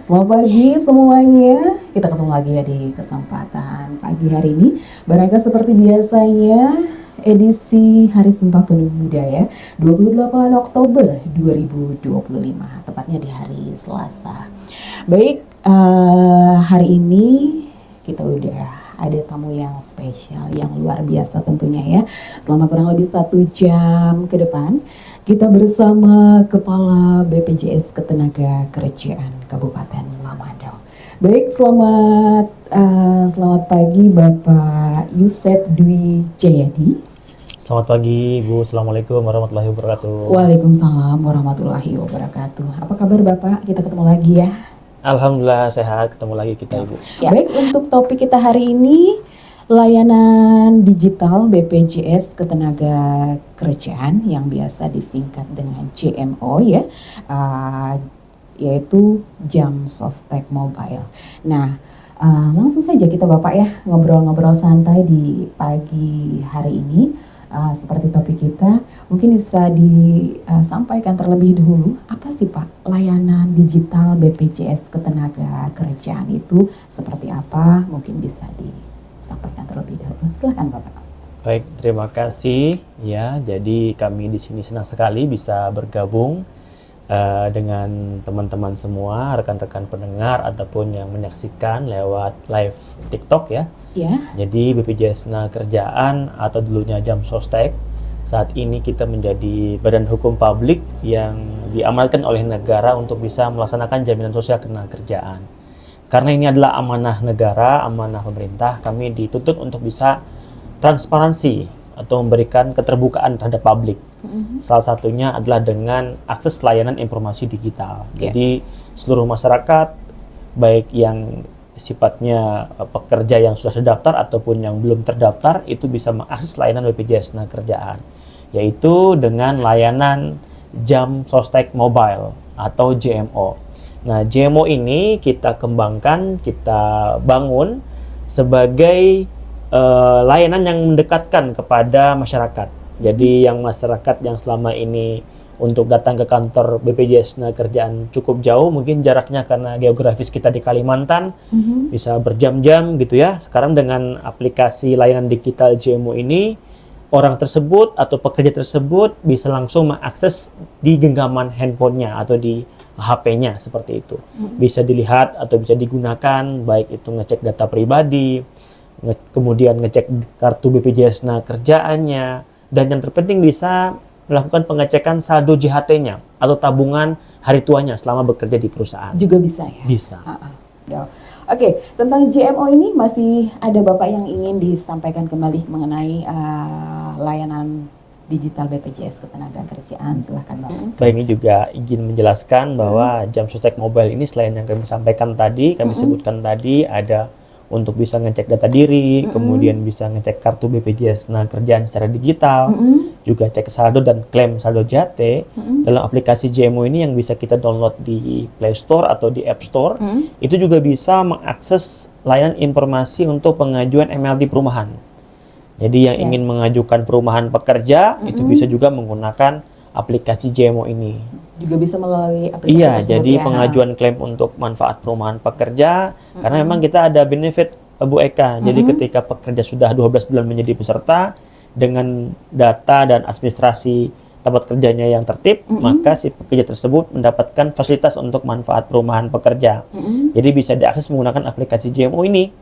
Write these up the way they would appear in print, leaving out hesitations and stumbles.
Selamat pagi semuanya. Kita ketemu lagi ya di kesempatan pagi hari ini. Barangkali seperti biasanya edisi Hari Sumpah Pemuda ya, 28 Oktober 2025, tepatnya di hari Selasa. Baik, hari ini kita udah ada tamu yang spesial, yang luar biasa tentunya ya. Selama kurang lebih 1 jam ke depan, kita bersama Kepala BPJS Ketenagakerjaan Kabupaten Lamandau. Baik, selamat pagi Bapak Yusef Dwi Jayadi. Selamat pagi Ibu, Assalamualaikum warahmatullahi wabarakatuh. Waalaikumsalam warahmatullahi wabarakatuh. Apa kabar Bapak? Kita ketemu lagi ya. Alhamdulillah sehat, ketemu lagi kita Ibu. Ya. Baik, untuk topik kita hari ini, layanan digital BPJS Ketenagakerjaan yang biasa disingkat dengan JMO ya, yaitu Jam Sostek Mobile. Nah, langsung saja kita Bapak ya ngobrol-ngobrol santai di pagi hari ini. Seperti topik kita, mungkin bisa disampaikan terlebih dahulu, apa sih Pak layanan digital BPJS Ketenagakerjaan itu seperti apa? Mungkin bisa disampaikan terlebih dahulu. Silakan Bapak. Baik, terima kasih ya. Jadi kami di sini senang sekali bisa bergabung dengan teman-teman semua, rekan-rekan pendengar ataupun yang menyaksikan lewat live TikTok ya. Ya. Jadi BPJS Ketenagakerjaan atau dulunya Jam Sostek, saat ini kita menjadi badan hukum publik yang diamanatkan oleh negara untuk bisa melaksanakan jaminan sosial ketenagakerjaan. Karena ini adalah amanah negara, amanah pemerintah, kami dituntut untuk bisa transparansi atau memberikan keterbukaan terhadap publik. Salah satunya adalah dengan akses layanan informasi digital. Jadi seluruh masyarakat, baik yang sifatnya pekerja yang sudah terdaftar ataupun yang belum terdaftar, itu bisa mengakses layanan BPJS Ketenagakerjaan, yaitu dengan layanan Jam Sostek Mobile atau JMO. Nah, JMO ini kita kembangkan, kita bangun sebagai layanan yang mendekatkan kepada masyarakat. Jadi yang masyarakat yang selama ini untuk datang ke kantor BPJS Ketenagakerjaan cukup jauh, mungkin jaraknya karena geografis kita di Kalimantan, bisa berjam-jam gitu ya. Sekarang dengan aplikasi layanan digital JMO ini, orang tersebut atau pekerja tersebut bisa langsung mengakses di genggaman handphonenya atau di HP-nya seperti itu. Bisa dilihat atau bisa digunakan, baik itu ngecek data pribadi, kemudian ngecek kartu BPJS Ketenagakerjaannya, dan yang terpenting bisa melakukan pengecekan saldo JHT-nya atau tabungan hari tuanya selama bekerja di perusahaan. Juga bisa ya? Bisa. Oke, tentang JMO ini masih ada Bapak yang ingin disampaikan kembali mengenai layanan digital BPJS Ketenagakerjaan, silahkan Bapak. Baik, ini juga izin menjelaskan bahwa Jam Sostek Mobile ini selain yang kami sampaikan tadi, kami sebutkan tadi, ada untuk bisa ngecek data diri, kemudian bisa ngecek kartu BPJS Ketenagakerjaan secara digital, juga cek saldo dan klaim saldo JHT dalam aplikasi JMO ini yang bisa kita download di Play Store atau di App Store. Itu juga bisa mengakses layanan informasi untuk pengajuan MLD perumahan. Jadi yang ingin mengajukan perumahan pekerja itu bisa juga menggunakan aplikasi JMO ini. Juga bisa melalui aplikasi tersebut. Jadi pengajuan klaim untuk manfaat perumahan pekerja, karena memang kita ada benefit Bu Eka. Jadi ketika pekerja sudah 12 bulan menjadi peserta, dengan data dan administrasi tempat kerjanya yang tertib, maka si pekerja tersebut mendapatkan fasilitas untuk manfaat perumahan pekerja. Jadi bisa diakses menggunakan aplikasi JMO ini.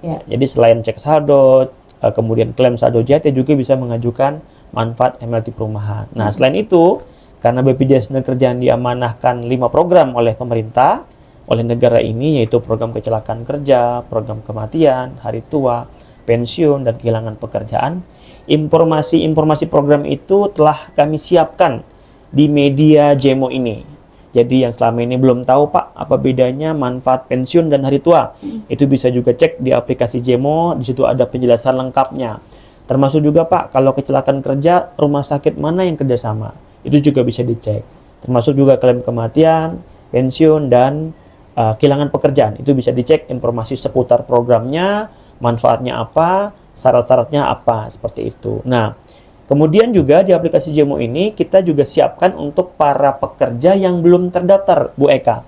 Jadi selain cek saldo, kemudian klaim saldo JHT, juga bisa mengajukan manfaat MLT perumahan. Nah, selain itu, karena BPJS Ketenagakerjaan diamanahkan 5 program oleh pemerintah, oleh negara ini, yaitu program kecelakaan kerja, program kematian, hari tua, pensiun, dan kehilangan pekerjaan. Informasi program itu telah kami siapkan di media JMO ini. Jadi yang selama ini belum tahu Pak, apa bedanya manfaat pensiun dan hari tua, itu bisa juga cek di aplikasi JMO, di situ ada penjelasan lengkapnya. Termasuk juga Pak, kalau kecelakaan kerja, rumah sakit mana yang kerjasama, itu juga bisa dicek. Termasuk juga klaim kematian, pensiun, dan kehilangan pekerjaan. Itu bisa dicek informasi seputar programnya, manfaatnya apa, syarat-syaratnya apa, seperti itu. Nah, Kemudian juga di aplikasi Jemo ini kita juga siapkan untuk para pekerja yang belum terdaftar, Bu Eka.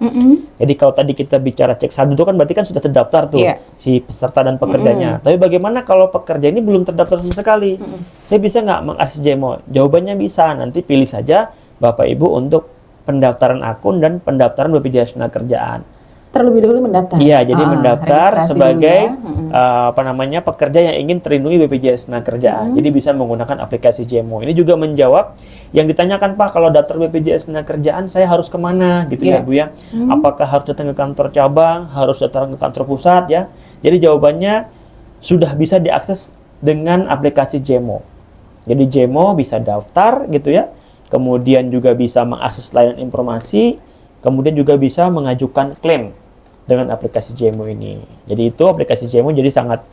Jadi kalau tadi kita bicara cek saldo itu kan berarti kan sudah terdaftar tuh si peserta dan pekerjanya. Tapi bagaimana kalau pekerja ini belum terdaftar sama sekali? Saya bisa nggak mengakses Jemo? Jawabannya bisa. Nanti pilih saja Bapak Ibu untuk pendaftaran akun dan pendaftaran BPJS Ketenagakerjaan. Terlebih dahulu mendaftar. Iya, jadi mendaftar registrasi sebagai dulu ya. pekerja yang ingin terlindungi BPJS Ketenagakerjaan. Jadi bisa menggunakan aplikasi Jemo. Ini juga menjawab yang ditanyakan, Pak, kalau daftar BPJS Ketenagakerjaan saya harus kemana gitu ya, Bu ya? Apakah harus datang ke kantor cabang, harus datang ke kantor pusat ya? Jadi jawabannya sudah bisa diakses dengan aplikasi Jemo. Jadi Jemo bisa daftar gitu ya. Kemudian juga bisa mengakses layanan informasi, kemudian juga bisa mengajukan klaim dengan aplikasi Jemo ini. Jadi itu aplikasi Jemo jadi sangat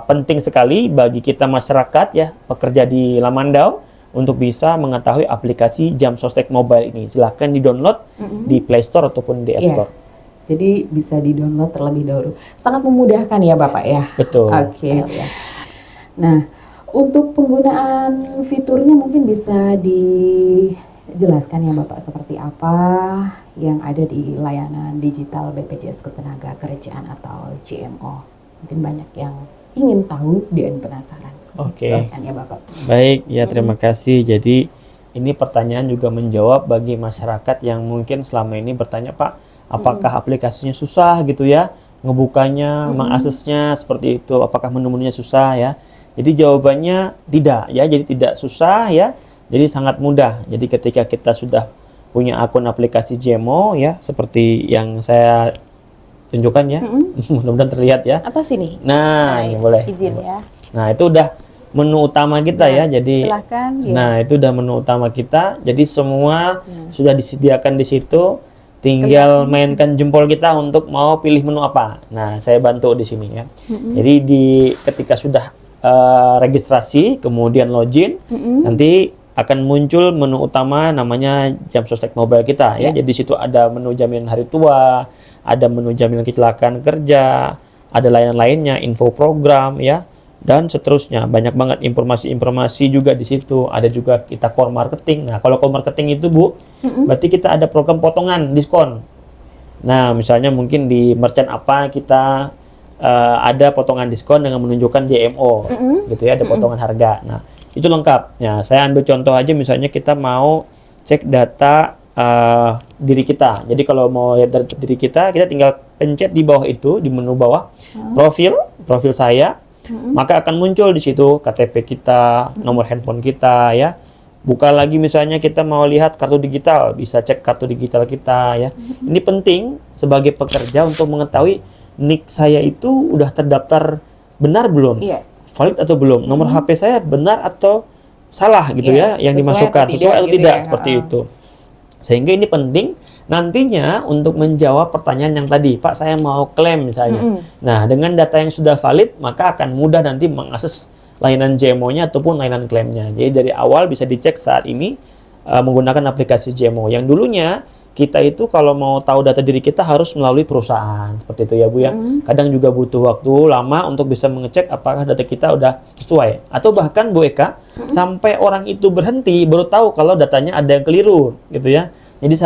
penting sekali bagi kita masyarakat ya, pekerja di Lamandau untuk bisa mengetahui aplikasi Jam Sostek Mobile ini. Silahkan di-download di Play Store ataupun di App Store. Jadi bisa di-download terlebih dahulu. Sangat memudahkan ya Bapak ya? Betul. Oke. Nah, untuk penggunaan fiturnya mungkin bisa dijelaskan ya Bapak seperti apa yang ada di layanan digital BPJS Ketenagakerjaan atau JMO. Mungkin banyak yang ingin tahu dan penasaran. Oke. Silakan ya Bapak. Baik, ya terima kasih. Jadi ini pertanyaan juga menjawab bagi masyarakat yang mungkin selama ini bertanya, Pak, apakah aplikasinya susah gitu ya? Ngebukanya, mengaksesnya seperti itu, apakah menu-menunya susah ya? Jadi jawabannya tidak ya, jadi tidak susah ya. Jadi sangat mudah. Jadi ketika kita sudah punya akun aplikasi Jemo ya, seperti yang saya tunjukkan ya, mudah-mudahan terlihat ya. Apa sih nih? Nah, ini boleh. Izin ya. Nah, itu udah menu utama kita ya. Jadi Silakan. Ya. nah, itu udah menu utama kita. Jadi semua sudah disediakan di situ. Tinggal mainkan jempol kita untuk mau pilih menu apa. Nah, saya bantu di sini ya. Jadi ketika sudah registrasi, kemudian login, nanti akan muncul menu utama namanya Jam Sostek Mobile kita ya. Jadi di situ ada menu jaminan hari tua, ada menu jaminan kecelakaan kerja, ada layanan lainnya, info program ya, dan seterusnya. Banyak banget informasi-informasi juga di situ. Ada juga kita core marketing. Nah, kalau core marketing itu, Bu, berarti kita ada program potongan diskon. Nah, misalnya mungkin di merchant apa kita ada potongan diskon dengan menunjukkan JMO, gitu ya, ada potongan harga. Nah, itu lengkap. Nah, saya ambil contoh aja, misalnya kita mau cek data diri kita. Jadi kalau mau lihat data diri kita, kita tinggal pencet di bawah itu, di menu bawah, profil saya, maka akan muncul di situ KTP kita, nomor handphone kita ya. Buka lagi misalnya kita mau lihat kartu digital, bisa cek kartu digital kita ya. Ini penting sebagai pekerja untuk mengetahui NIK saya itu udah terdaftar benar belum? Valid atau belum? Nomor HP saya benar atau salah gitu ya yang dimasukkan, sesuai atau tidak seperti itu. Sehingga ini penting nantinya untuk menjawab pertanyaan yang tadi, Pak, saya mau klaim misalnya. Nah, dengan data yang sudah valid, maka akan mudah nanti mengakses layanan JMO-nya ataupun layanan klaimnya. Jadi dari awal bisa dicek saat ini menggunakan aplikasi JMO. Yang dulunya kita itu kalau mau tahu data diri kita harus melalui perusahaan, seperti itu ya Bu ya. Kadang juga butuh waktu lama untuk bisa mengecek apakah data kita udah sesuai. Atau bahkan Bu Eka, sampai orang itu berhenti baru tahu kalau datanya ada yang keliru gitu ya. Jadi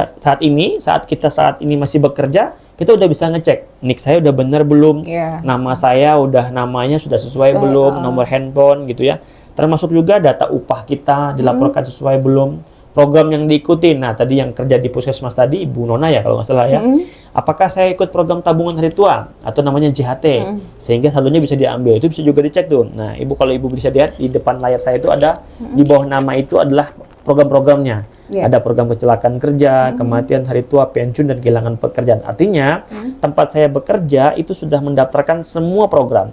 saat kita masih bekerja, kita udah bisa ngecek NIK saya udah benar belum, nama saya namanya sudah sesuai belum, nomor handphone gitu ya. Termasuk juga data upah kita dilaporkan sesuai belum, program yang diikuti. Nah, tadi yang kerja di puskesmas tadi Ibu Nona ya kalau nggak salah ya. Apakah saya ikut program tabungan hari tua atau namanya JHT, sehingga saldonya bisa diambil. Itu bisa juga dicek tuh. Nah, kalau Ibu bisa lihat di depan layar saya itu ada di bawah nama itu adalah program-programnya. Ada program kecelakaan kerja, kematian hari tua, pensiun dan kehilangan pekerjaan. Artinya tempat saya bekerja itu sudah mendaftarkan semua program.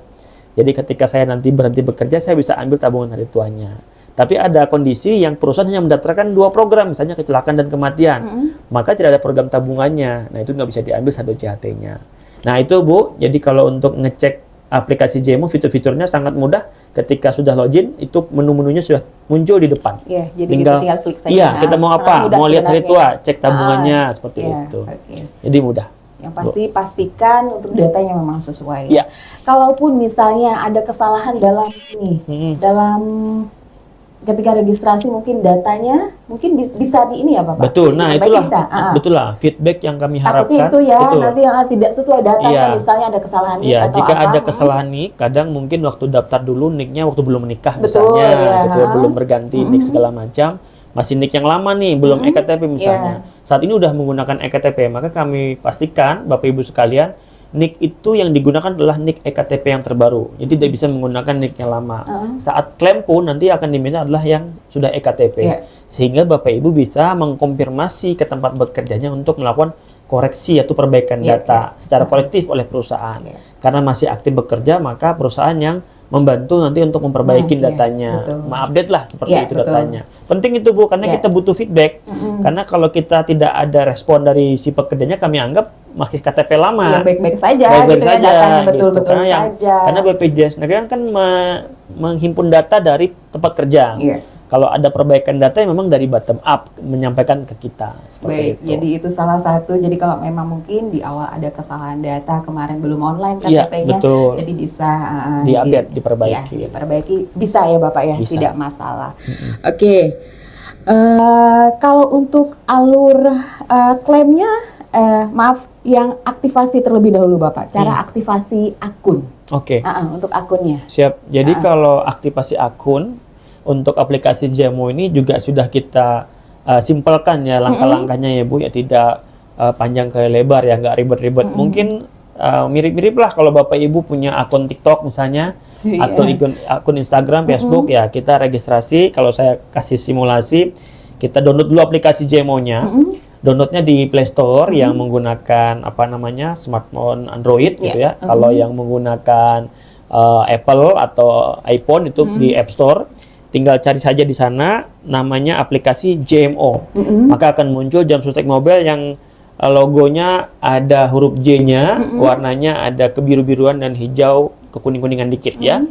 Jadi ketika saya nanti berhenti bekerja, saya bisa ambil tabungan hari tuanya. Tapi ada kondisi yang perusahaan hanya mendaftarkan 2 program, misalnya kecelakaan dan kematian. Maka tidak ada program tabungannya. Nah, itu nggak bisa diambil saldo JHT-nya. Nah, itu Bu, jadi kalau untuk ngecek aplikasi JMO, fitur-fiturnya sangat mudah. Ketika sudah login, itu menu-menunya sudah muncul di depan. Iya, jadi tinggal klik saja. Iya, kita mau apa? Mau lihat hari tua, cek tabungannya, seperti itu. Jadi mudah. Yang pasti pastikan untuk datanya memang sesuai. Kalaupun misalnya ada kesalahan dalam ketika registrasi mungkin datanya mungkin bisa di ini ya Bapak? Betul. Nah, itulah Bisa. betul lah feedback yang kami harapkan. Takutnya itu ya, Betul. nanti yang tidak sesuai datanya, Iya. misalnya ada kesalahan nick Iya, atau jika apa. ada kesalahan nick, kadang mungkin waktu daftar dulu nicknya waktu belum menikah Betul, misalnya, iya. gitu ya, belum berganti nick segala macam, masih nick yang lama nih, belum ektp misalnya. Saat ini udah menggunakan ektp, maka kami pastikan Bapak Ibu sekalian, nick itu yang digunakan adalah nick ektp yang terbaru. Jadi tidak bisa menggunakan nick yang lama. Saat klaim pun nanti akan diminta adalah yang sudah ektp. Iya. Sehingga Bapak Ibu bisa mengkonfirmasi ke tempat bekerjanya untuk melakukan koreksi atau perbaikan Iya, data secara kolektif oleh perusahaan. Iya. Karena masih aktif bekerja, maka perusahaan yang membantu nanti untuk memperbaiki Nah, iya, datanya, betul. mengupdate lah seperti Iya, itu betul. datanya. Penting itu Bu, karena Iya. kita butuh feedback. Karena kalau kita tidak ada respon dari si pekerjanya, kami anggap masih KTP lama. Ya, baik-baik saja Baik-baik gitu saja, ya, datanya gitu. betul-betul saja. Karena BPJS Negara kan menghimpun data dari tempat kerja. Iya. Kalau ada perbaikan data yang memang dari bottom up menyampaikan ke kita seperti Baik, itu. jadi itu salah satu. Jadi kalau memang mungkin di awal ada kesalahan data kemarin belum online Iya, KTP-nya, betul. jadi bisa Diupdate, diperbaiki. Ya, diperbaiki. Bisa ya Bapak ya, Bisa. tidak masalah. Oke. Kalau untuk alur klaimnya, maaf, yang aktivasi terlebih dahulu Bapak. Cara aktivasi akun. Oke. Untuk akunnya. Siap. Jadi kalau aktivasi akun untuk aplikasi Jemo ini juga sudah kita simpelkan ya langkah-langkahnya ya Bu, ya tidak panjang kayak lebar ya, nggak ribet-ribet. Mungkin mirip-mirip lah kalau Bapak Ibu punya akun TikTok misalnya atau akun Instagram, Facebook ya, kita registrasi. Kalau saya kasih simulasi, kita download dulu aplikasi Jemo-nya. Downloadnya di Play Store yang menggunakan apa namanya smartphone Android gitu ya. Kalau yang menggunakan Apple atau iPhone itu di App Store. Tinggal cari saja di sana namanya aplikasi JMO. Maka akan muncul jam sostek mobile yang logonya ada huruf J-nya, warnanya ada kebiru-biruan dan hijau kekuning-kuningan dikit ya.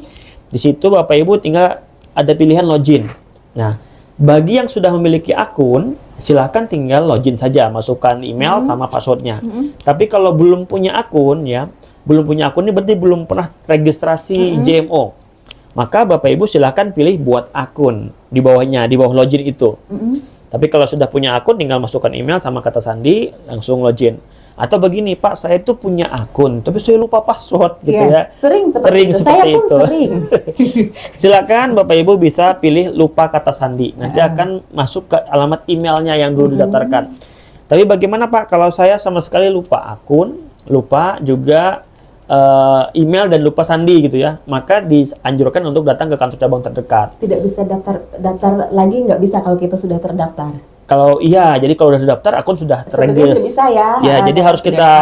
Di situ Bapak Ibu tinggal ada pilihan login. Nah, bagi yang sudah memiliki akun, silakan tinggal login saja, masukkan email sama passwordnya. Tapi kalau belum punya akun ya, belum punya akun ini berarti belum pernah registrasi JMO. Maka Bapak Ibu silakan pilih buat akun di bawahnya, di bawah login itu. Tapi kalau sudah punya akun, tinggal masukkan email sama kata sandi, langsung login. Atau begini, Pak, saya itu punya akun, tapi saya lupa password gitu ya. Sering seperti itu. Saya pun sering. Silakan Bapak Ibu bisa pilih lupa kata sandi. Nanti akan masuk ke alamat emailnya yang dulu didaftarkan. Tapi bagaimana Pak, kalau saya sama sekali lupa akun, lupa juga email dan lupa sandi gitu ya, maka dianjurkan untuk datang ke kantor cabang terdekat. Tidak bisa daftar lagi, nggak bisa kalau kita sudah terdaftar. Kalau iya, jadi kalau sudah daftar akun sudah Sebetulnya terregister. bisa ya. Ya, jadi harus sudah.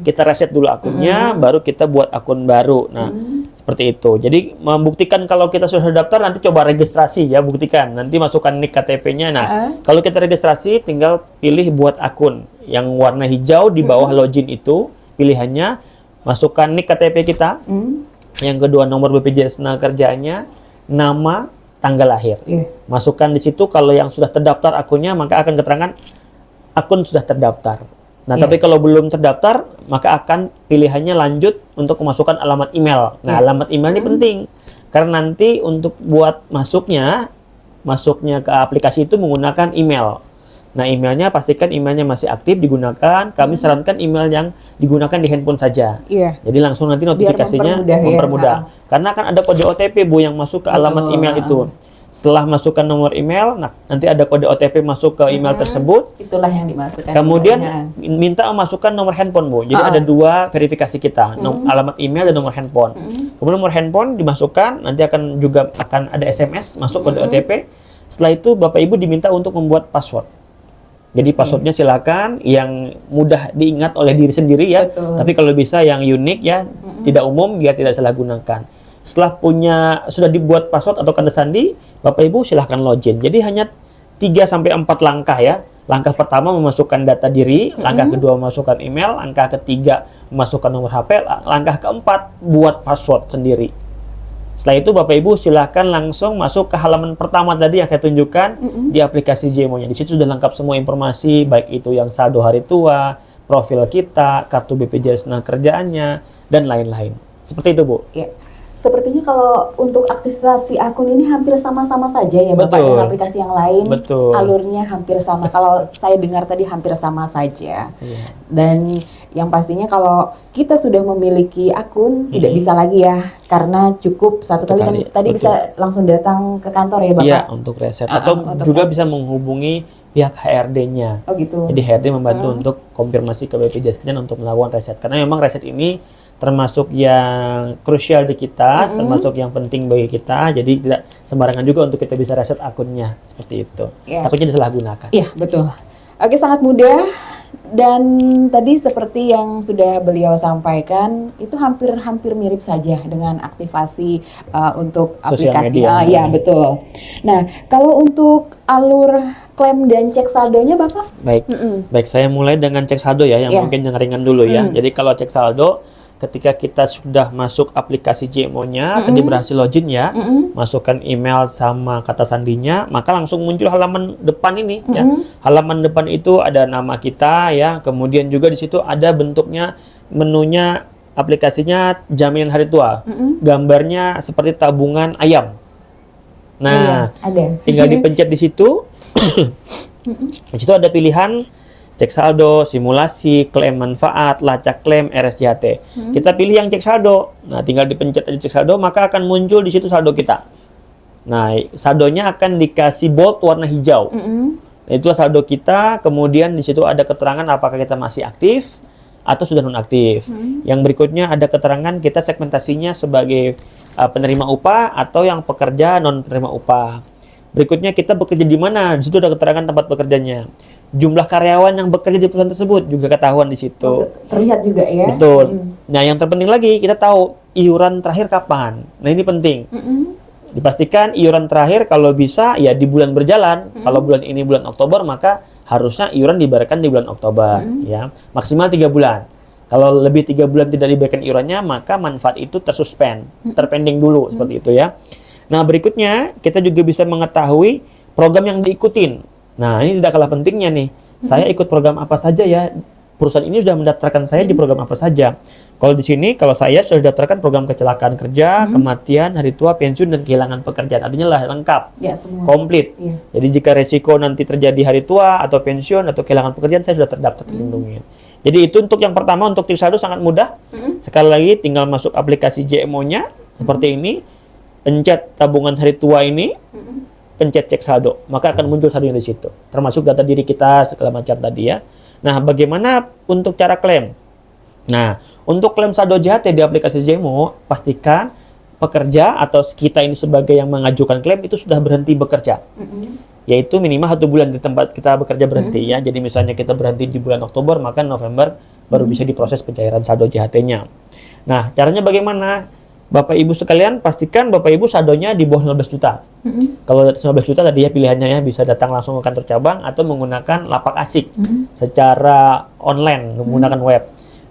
kita reset dulu akunnya, baru kita buat akun baru. Nah, seperti itu. Jadi membuktikan kalau kita sudah daftar, nanti coba registrasi ya, buktikan. Nanti masukkan nick KTP-nya. Nah, kalau kita registrasi, tinggal pilih buat akun yang warna hijau di bawah login itu pilihannya. Masukkan nick KTP kita, yang kedua nomor BPJS Kerjanya, nama, tanggal lahir. Masukkan di situ. Kalau yang sudah terdaftar akunnya, maka akan keterangan akun sudah terdaftar. Nah, tapi kalau belum terdaftar, maka akan pilihannya lanjut untuk memasukkan alamat email. Nah, alamat email ini penting karena nanti untuk buat masuknya ke aplikasi itu menggunakan email. Nah, emailnya pastikan emailnya masih aktif digunakan. Kami sarankan email yang digunakan di handphone saja. Jadi langsung nanti notifikasinya mempermudah. Karena kan ada kode OTP Bu yang masuk ke alamat email itu. Setelah masukkan nomor email, nah nanti ada kode OTP masuk ke email tersebut. Itulah yang dimasukkan. Kemudian minta memasukkan nomor handphone Bu. Jadi ada dua verifikasi kita, alamat email dan nomor handphone. Kemudian nomor handphone dimasukkan, nanti akan ada SMS masuk kode OTP. Setelah itu Bapak Ibu diminta untuk membuat password. Jadi passwordnya silakan yang mudah diingat oleh diri sendiri ya. Tapi kalau bisa yang unik ya, tidak umum biar tidak salah gunakan. Setelah sudah dibuat password atau kata sandi, Bapak Ibu silahkan login. Jadi hanya 3-4 langkah ya. Langkah pertama memasukkan data diri, langkah kedua memasukkan email, langkah ketiga memasukkan nomor HP, langkah keempat buat password sendiri. Setelah itu Bapak Ibu silakan langsung masuk ke halaman pertama tadi yang saya tunjukkan di aplikasi Jemo-nya. Di situ sudah lengkap semua informasi, baik itu yang saldo hari tua, profil kita, kartu BPJS Kerjaannya, dan lain-lain. Seperti itu Bu. Ya. Sepertinya kalau untuk aktivasi akun ini hampir sama-sama saja ya Bapak Betul. dengan aplikasi yang lain. Betul. Alurnya hampir sama. Kalau saya dengar tadi hampir sama saja. Iya. Dan yang pastinya kalau kita sudah memiliki akun tidak bisa lagi ya, karena cukup satu kali kan tadi betul. bisa langsung datang ke kantor ya Bapak. Iya, untuk reset atau untuk juga reset. bisa menghubungi pihak HRD-nya. Oh gitu. Jadi HRD membantu untuk konfirmasi ke BPJS Kesehatan untuk melakukan reset. Karena memang reset ini termasuk yang krusial di kita, termasuk yang penting bagi kita. Jadi tidak sembarangan juga untuk kita bisa reset akunnya seperti itu. Iya. Takutnya disalahgunakan. Iya, betul. Oke, sangat mudah. Dan tadi seperti yang sudah beliau sampaikan, itu hampir mirip saja dengan aktivasi untuk Sosial aplikasi. media. Ya, betul. Nah, kalau untuk alur klaim dan cek saldonya, Bapak? Baik, baik. Saya mulai dengan cek saldo ya, yang Iya. mungkin yang ringan dulu ya. Jadi kalau cek saldo, ketika kita sudah masuk aplikasi JMO-nya, tadi berhasil login ya, masukkan email sama kata sandinya, maka langsung muncul halaman depan ini ya. Halaman depan itu ada nama kita ya, kemudian juga di situ ada bentuknya, menunya aplikasinya jaminan hari tua. Gambarnya seperti tabungan ayam. Nah, ada. tinggal dipencet di situ. Di situ ada pilihan cek saldo, simulasi, klaim manfaat, lacak klaim, RSJT. Kita pilih yang cek saldo. Nah, tinggal dipencet aja cek saldo, maka akan muncul di situ saldo kita. Nah, saldonya akan dikasih bold warna hijau. Nah, itulah saldo kita. Kemudian di situ ada keterangan apakah kita masih aktif atau sudah nonaktif. Yang berikutnya ada keterangan kita segmentasinya sebagai penerima upah atau yang pekerja non penerima upah. Berikutnya kita bekerja di mana, di situ ada keterangan tempat bekerjanya. Jumlah karyawan yang bekerja di perusahaan tersebut juga ketahuan di situ. Terlihat juga ya. Betul. Nah, yang terpenting lagi kita tahu iuran terakhir kapan. Nah, ini penting. Dipastikan iuran terakhir kalau bisa ya di bulan berjalan. Kalau bulan ini bulan Oktober, maka harusnya iuran dibayarkan di bulan Oktober ya. Maksimal 3 bulan. Kalau lebih 3 bulan tidak dibayarkan iurannya, maka manfaat itu tersuspend, terpending dulu seperti itu ya. Nah, berikutnya kita juga bisa mengetahui program yang diikutin. Nah, ini tidak kalah pentingnya nih. Saya ikut program apa saja ya? Perusahaan ini sudah mendaftarkan saya di program apa saja. Kalau di sini, kalau saya sudah daftarkan program kecelakaan kerja, kematian, hari tua, pensiun, dan kehilangan pekerjaan. Artinya lah lengkap, Ya, semua. komplit. Iya. Jadi jika resiko nanti terjadi hari tua, atau pensiun, atau kehilangan pekerjaan, saya sudah terdaftar terlindungi. Jadi itu untuk yang pertama, untuk cek saldo sangat mudah. Sekali lagi, tinggal masuk aplikasi JMO-nya, seperti ini. Pencet tabungan hari tua ini, pencet cek saldo, maka akan muncul saldonya di situ. Termasuk data diri kita segala macam tadi ya. Nah, bagaimana untuk cara klaim? Nah, untuk klaim saldo JHT di aplikasi JMO, pastikan pekerja atau kita ini sebagai yang mengajukan klaim itu sudah berhenti bekerja. Yaitu minimal 1 bulan di tempat kita bekerja berhenti ya. Jadi misalnya kita berhenti di bulan Oktober, maka November baru bisa diproses pencairan saldo JHT-nya. Nah, caranya bagaimana? Bapak Ibu sekalian, pastikan Bapak Ibu saldonya di bawah 15 juta. Kalau 15 juta tadi ya pilihannya ya, bisa datang langsung ke kantor cabang atau menggunakan lapak asik secara online, menggunakan web.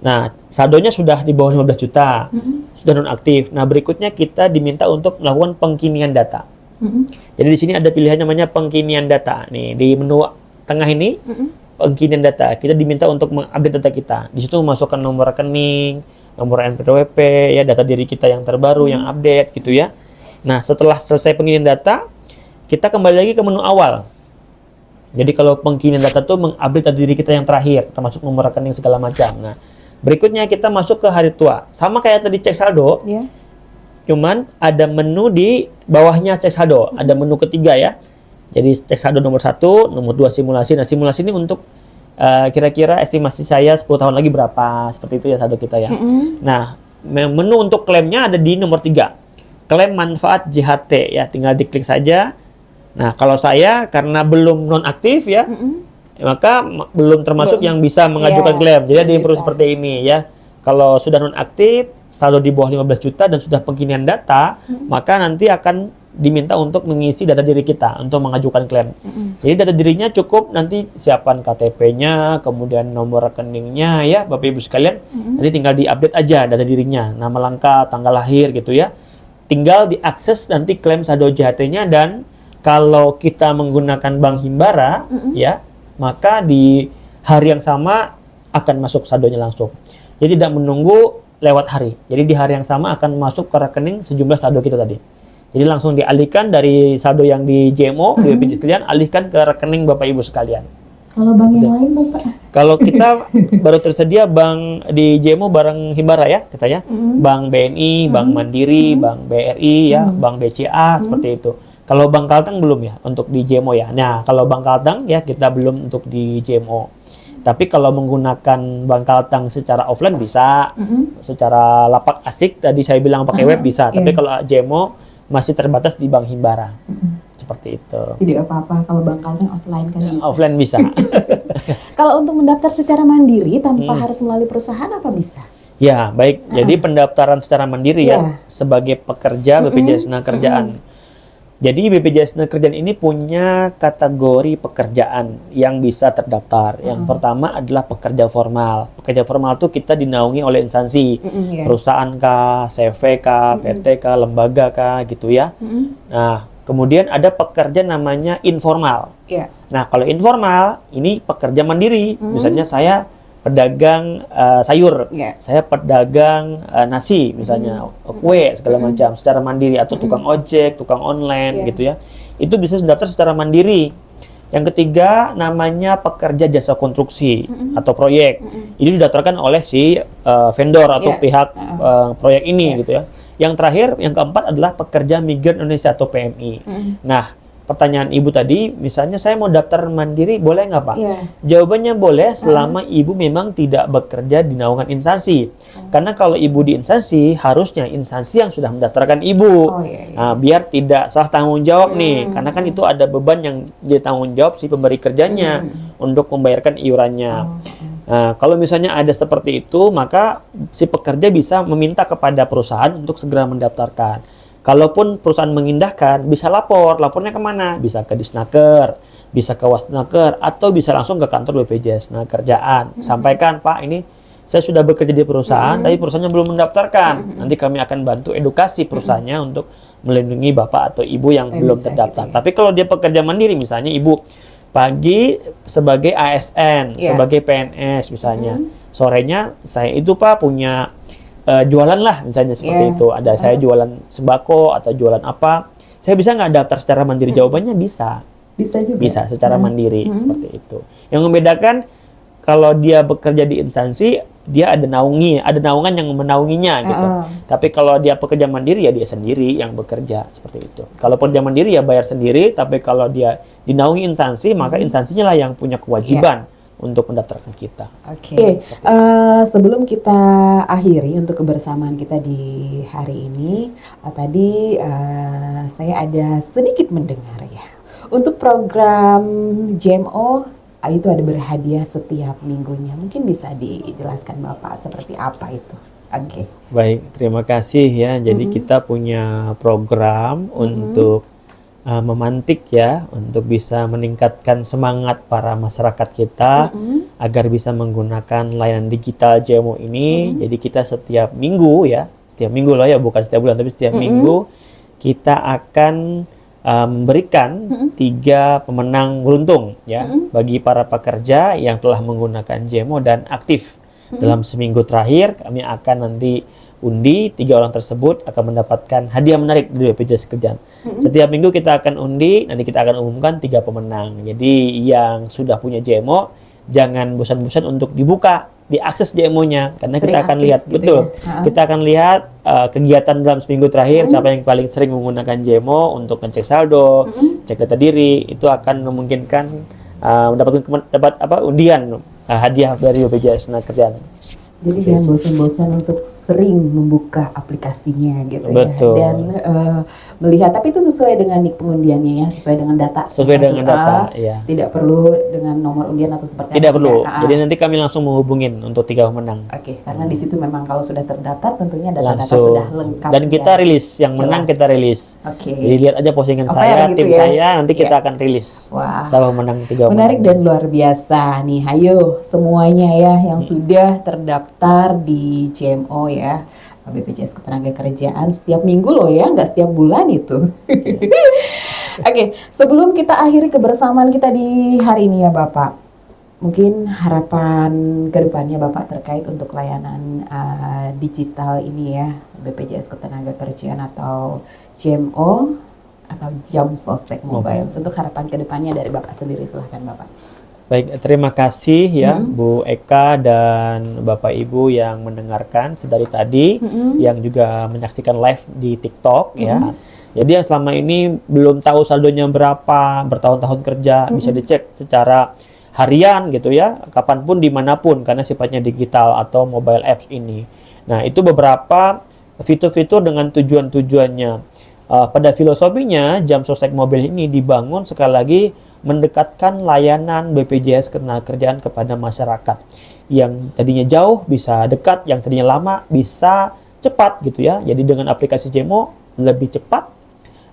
Nah, saldonya sudah di bawah 15 juta, sudah nonaktif. Nah, berikutnya kita diminta untuk melakukan pengkinian data. Jadi di sini ada pilihan namanya pengkinian data. Nih, di menu tengah ini, pengkinian data. Kita diminta untuk mengupdate data kita. Di situ memasukkan nomor rekening, nomor NPWP, ya data diri kita yang terbaru, yang update gitu ya. Nah, setelah selesai pengiriman data, kita kembali lagi ke menu awal. Jadi kalau pengiriman data itu mengupdate data diri kita yang terakhir, termasuk nomor rekening segala macam. Nah, berikutnya kita masuk ke hari tua. Sama kayak tadi cek saldo, cuman ada menu di bawahnya cek saldo, ada menu ketiga ya. Jadi cek saldo nomor 1, nomor 2 simulasi. Nah, simulasi ini untuk kira-kira estimasi saya 10 tahun lagi berapa, seperti itu ya saldo kita ya. Nah, menu untuk klaimnya ada di nomor 3, klaim manfaat JHT ya, tinggal diklik saja. Nah, kalau saya karena belum nonaktif ya, maka belum termasuk yang bisa mengajukan klaim. Jadi perlu seperti ini ya. Kalau sudah nonaktif, saldo di bawah 15 juta dan sudah pengkinian data, maka nanti akan diminta untuk mengisi data diri kita untuk mengajukan klaim. Jadi data dirinya cukup nanti siapan KTP-nya, kemudian nomor rekeningnya ya, Bapak Ibu sekalian. Nanti tinggal diupdate aja data dirinya, nama lengkap, tanggal lahir gitu ya. Tinggal diakses nanti klaim saldo JHT-nya, dan kalau kita menggunakan Bank Himbara ya, maka di hari yang sama akan masuk saldonya langsung. Jadi tidak menunggu lewat hari. Jadi di hari yang sama akan masuk ke rekening sejumlah saldo kita tadi. Jadi langsung dialihkan dari saldo yang di JMO, di BPJS Kerjaan, alihkan ke rekening Bapak Ibu sekalian. Kalau bank yang lain Bapak? Kalau kita baru tersedia bank di JMO bareng Himbara ya, katanya. Bank BNI, Bank Mandiri, Bank BRI ya, Bank BCA seperti itu. Kalau Bank Kalteng belum ya untuk di JMO ya. Nah, kalau Bank Kalteng ya kita belum untuk di JMO. Tapi kalau menggunakan Bank Kalteng secara offline bisa, secara lapak asik tadi saya bilang pakai web bisa. Tapi kalau JMO masih terbatas di Bank Himbara. Seperti itu. Tidak apa-apa kalau Bank Kalteng offline kan bisa. Offline bisa. Kalau untuk mendaftar secara mandiri tanpa harus melalui perusahaan apa bisa? Ya, baik. Jadi pendaftaran secara mandiri ya sebagai pekerja BPJS Ketenagakerjaan. Jadi BPJS Ketenagakerjaan ini punya kategori pekerjaan yang bisa terdaftar. Yang pertama adalah pekerja formal. Pekerja formal itu kita dinaungi oleh instansi, perusahaan kah, CV kah, PT kah, lembaga kah, gitu ya. Nah, kemudian ada pekerja namanya informal. Nah, kalau informal ini pekerja mandiri. Misalnya saya pedagang sayur, saya pedagang nasi, misalnya kue segala macam secara mandiri, atau tukang ojek, tukang online gitu ya. Itu bisa mendaftar secara mandiri. Yang ketiga namanya pekerja jasa konstruksi atau proyek. Ini didaftarkan oleh si vendor atau pihak proyek ini gitu ya. Yang terakhir, yang keempat adalah pekerja migran Indonesia atau PMI. Nah, pertanyaan Ibu tadi, misalnya saya mau daftar mandiri, boleh nggak Pak? Jawabannya boleh selama Ibu memang tidak bekerja di naungan instansi. Karena kalau Ibu di instansi, harusnya instansi yang sudah mendaftarkan Ibu. Nah, biar tidak salah tanggung jawab nih. Karena kan itu ada beban yang jadi tanggung jawab si pemberi kerjanya untuk membayarkan iurannya. Nah, kalau misalnya ada seperti itu, maka si pekerja bisa meminta kepada perusahaan untuk segera mendaftarkan. Kalaupun perusahaan mengindahkan, bisa lapor. Lapornya kemana? Bisa ke Disnaker, bisa ke Wasnaker, atau bisa langsung ke kantor BPJS Ketenagakerjaan. Sampaikan, Pak, ini saya sudah bekerja di perusahaan, tapi perusahaannya belum mendaftarkan. Nanti kami akan bantu edukasi perusahaannya untuk melindungi Bapak atau Ibu yang belum terdaftar. Tapi kalau dia pekerja mandiri, misalnya Ibu pagi sebagai ASN, sebagai PNS misalnya, sorenya saya itu Pak punya jualan lah misalnya seperti itu. Ada saya jualan sembako atau jualan apa. Saya bisa nggak daftar secara mandiri? Jawabannya bisa. Bisa juga. Bisa secara mandiri seperti itu. Yang membedakan kalau dia bekerja di instansi, dia ada naungan yang menaunginya gitu. Tapi kalau dia pekerja mandiri ya dia sendiri yang bekerja seperti itu. Kalaupun dia mandiri ya bayar sendiri, tapi kalau dia dinaungi instansi, maka instansinya lah yang punya kewajiban untuk mendaftarkan kita. Oke. Sebelum kita akhiri untuk kebersamaan kita di hari ini, tadi saya ada sedikit mendengar ya. Untuk program JMO itu ada berhadiah setiap minggunya. Mungkin bisa dijelaskan Bapak seperti apa itu? Oke. Baik, terima kasih ya. Jadi kita punya program untuk memantik ya, untuk bisa meningkatkan semangat para masyarakat kita agar bisa menggunakan layanan digital JMO ini. Jadi kita setiap minggu ya, setiap minggu loh ya, bukan setiap bulan tapi setiap minggu kita akan memberikan 3 pemenang beruntung ya bagi para pekerja yang telah menggunakan JMO dan aktif. Dalam seminggu terakhir kami akan nanti undi 3 orang tersebut akan mendapatkan hadiah menarik dari BPJS Ketenagakerjaan. Setiap minggu kita akan undi, nanti kita akan umumkan 3 pemenang. Jadi yang sudah punya JMO jangan bosan-bosan untuk dibuka, diakses JMO-nya karena Sering kita akan aktif lihat gitu kita akan lihat kegiatan dalam seminggu terakhir siapa yang paling sering menggunakan JMO untuk ngecek saldo, cek data diri, itu akan memungkinkan dapat undian hadiah dari BPJS Ketenagakerjaan. Jadi jangan bosan-bosan untuk sering membuka aplikasinya gitu. Betul. Ya, dan melihat, tapi itu sesuai dengan nik pengundiannya ya, sesuai dengan data. Sesuai dengan data, ya. Tidak perlu dengan nomor undian atau seperti Tidak perlu. Jadi nanti kami langsung menghubungin untuk 3 pemenang. Oke, karena di situ memang kalau sudah terdaftar tentunya data-data Langsung. sudah lengkap. Dan kita rilis, yang menang kita rilis. Oke. Jadi lihat aja postingan saya, gitu tim ya? saya, nanti kita akan rilis. Wah. Siapa menang 3 Menarik pemenang. dan luar biasa nih. Ayo semuanya ya yang sudah terdaftar di JMO ya, BPJS Ketenagakerjaan setiap minggu loh ya, nggak setiap bulan itu. Oke, sebelum kita akhiri kebersamaan kita di hari ini ya Bapak, Mungkin harapan kedepannya Bapak terkait untuk layanan digital ini ya, BPJS Ketenagakerjaan atau JMO atau Jam Sostek Mobile. Untuk harapan kedepannya dari Bapak sendiri, silahkan Bapak. Baik, terima kasih ya Bu Eka dan Bapak Ibu yang mendengarkan sedari tadi, yang juga menyaksikan live di TikTok ya. Jadi yang selama ini belum tahu saldonya berapa, bertahun-tahun kerja, bisa dicek secara harian gitu ya, kapanpun dimanapun karena sifatnya digital atau mobile apps ini. Nah itu beberapa fitur-fitur dengan tujuan-tujuannya. Pada filosofinya Jam Sostek Mobile ini dibangun sekali lagi mendekatkan layanan BPJS Ketenagakerjaan kepada masyarakat. Yang tadinya jauh bisa dekat, yang tadinya lama bisa cepat gitu ya. Jadi dengan aplikasi JMO lebih cepat,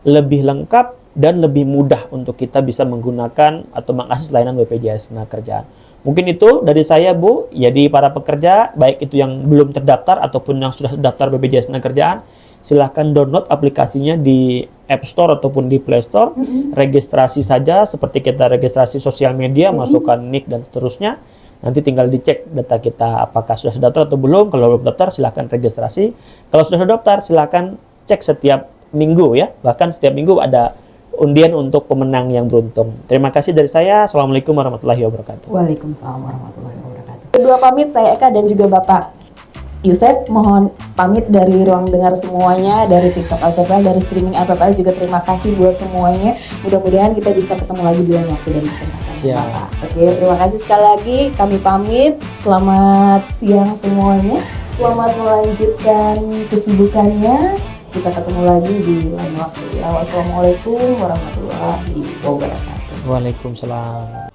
lebih lengkap, dan lebih mudah untuk kita bisa menggunakan atau mengakses layanan BPJS Ketenagakerjaan. Mungkin itu dari saya Bu, jadi para pekerja, baik itu yang belum terdaftar ataupun yang sudah terdaftar BPJS Ketenagakerjaan, silahkan download aplikasinya di App Store ataupun di Play Store, registrasi saja seperti kita registrasi sosial media, masukkan nick dan seterusnya, nanti tinggal dicek data kita apakah sudah terdaftar atau belum. Kalau belum terdaftar silahkan registrasi, kalau sudah terdaftar silahkan cek setiap minggu ya, bahkan setiap minggu ada undian untuk pemenang yang beruntung. Terima kasih dari saya. Assalamualaikum warahmatullahi wabarakatuh. Waalaikumsalam warahmatullahi wabarakatuh. Kedua pamit, saya Eka dan juga Bapak Yusef, mohon pamit dari ruang dengar semuanya, dari TikTok LPPL, dari streaming LPPL juga terima kasih buat semuanya. Mudah-mudahan kita bisa ketemu lagi di lain waktu dan kesempatan. Siap. Bapak. Oke, terima kasih sekali lagi. Kami pamit. Selamat siang semuanya. Selamat melanjutkan kesibukannya. Kita ketemu lagi di lain waktu ya. Wassalamualaikum warahmatullahi wabarakatuh. Waalaikumsalam.